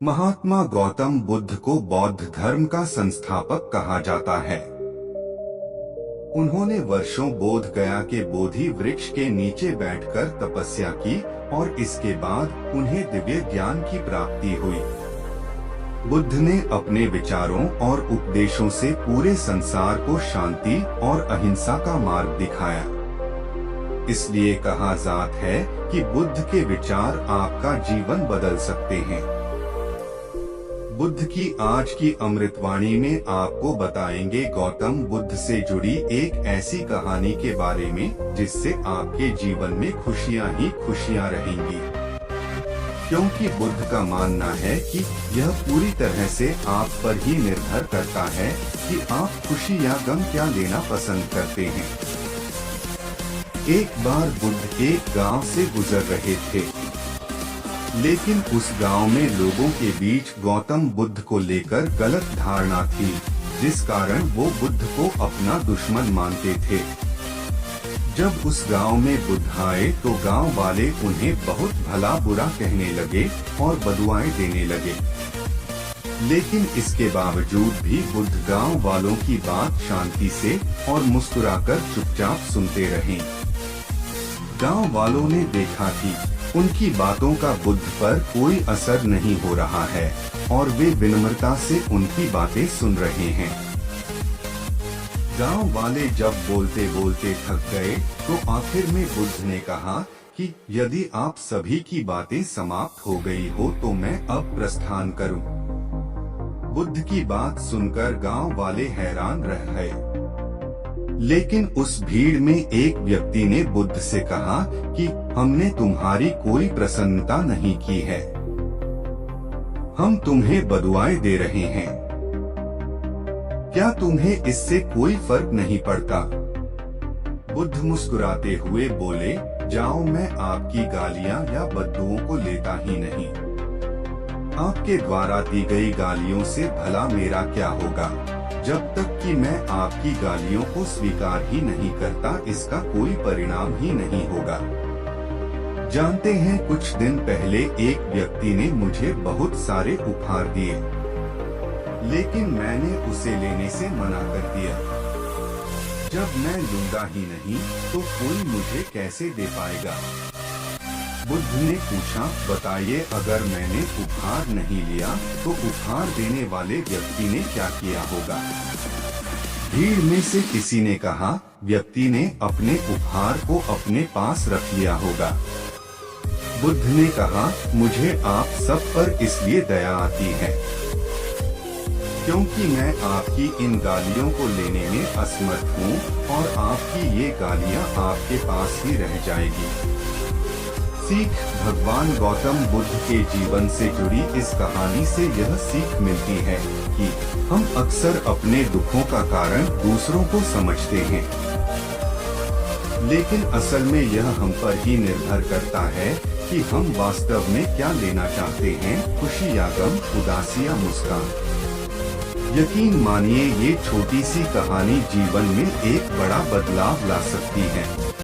महात्मा गौतम बुद्ध को बौद्ध धर्म का संस्थापक कहा जाता है। उन्होंने वर्षों बोध गया के बोधि वृक्ष के नीचे बैठकर तपस्या की और इसके बाद उन्हें दिव्य ज्ञान की प्राप्ति हुई। बुद्ध ने अपने विचारों और उपदेशों से पूरे संसार को शांति और अहिंसा का मार्ग दिखाया। इसलिए कहा जाता है कि बुद्ध के विचार आपका जीवन बदल सकते हैं। बुद्ध की आज की अमृतवाणी में आपको बताएंगे गौतम बुद्ध से जुड़ी एक ऐसी कहानी के बारे में जिससे आपके जीवन में खुशियां ही खुशियां रहेंगी, क्योंकि बुद्ध का मानना है कि यह पूरी तरह से आप पर ही निर्भर करता है कि आप खुशी या गम क्या लेना पसंद करते हैं। एक बार बुद्ध एक गांव से गुजर रहे थे, लेकिन उस गांव में लोगों के बीच गौतम बुद्ध को लेकर गलत धारणा थी, जिस कारण वो बुद्ध को अपना दुश्मन मानते थे। जब उस गांव में बुद्ध आए तो गांव वाले उन्हें बहुत भला बुरा कहने लगे और बदुआएं देने लगे, लेकिन इसके बावजूद भी बुद्ध गांव वालों की बात शांति से और मुस्कुराकर चुपचाप सुनते रहे। गांव वालों ने देखा कि उनकी बातों का बुद्ध पर कोई असर नहीं हो रहा है और वे विनम्रता से उनकी बातें सुन रहे हैं। गांव वाले जब बोलते बोलते थक गए तो आखिर में बुद्ध ने कहा कि यदि आप सभी की बातें समाप्त हो गई हो तो मैं अब प्रस्थान करूं। बुद्ध की बात सुनकर गांव वाले हैरान रह गए, लेकिन उस भीड़ में एक व्यक्ति ने बुद्ध से कहा कि हमने तुम्हारी कोई प्रसन्नता नहीं की है, हम तुम्हें बदुआएं दे रहे हैं, क्या तुम्हें इससे कोई फर्क नहीं पड़ता? बुद्ध मुस्कुराते हुए बोले, जाओ, मैं आपकी गालियां या बद्दुओं को लेता ही नहीं। आपके द्वारा दी गई गालियों से भला मेरा क्या होगा? जब तक कि मैं आपकी गालियों को स्वीकार ही नहीं करता, इसका कोई परिणाम ही नहीं होगा। जानते हैं, कुछ दिन पहले एक व्यक्ति ने मुझे बहुत सारे उपहार दिए, लेकिन मैंने उसे लेने से मना कर दिया। जब मैं लूंगा ही नहीं तो कोई मुझे कैसे दे पाएगा? बुद्ध ने पूछा, बताइए, अगर मैंने उपहार नहीं लिया तो उपहार देने वाले व्यक्ति ने क्या किया होगा? भीड़ में से किसी ने कहा, व्यक्ति ने अपने उपहार को अपने पास रख लिया होगा। बुद्ध ने कहा, मुझे आप सब पर इसलिए दया आती है क्योंकि मैं आपकी इन गालियों को लेने में असमर्थ हूँ और आपकी ये गालियाँ आपके पास ही रह जाएगी। सीख भगवान गौतम बुद्ध के जीवन से जुड़ी इस कहानी से यह सीख मिलती है कि हम अक्सर अपने दुखों का कारण दूसरों को समझते हैं, लेकिन असल में यह हम पर ही निर्भर करता है कि हम वास्तव में क्या लेना चाहते हैं, खुशी या गम, उदासी या मुस्कान। यकीन मानिए, ये छोटी सी कहानी जीवन में एक बड़ा बदलाव ला सकती है।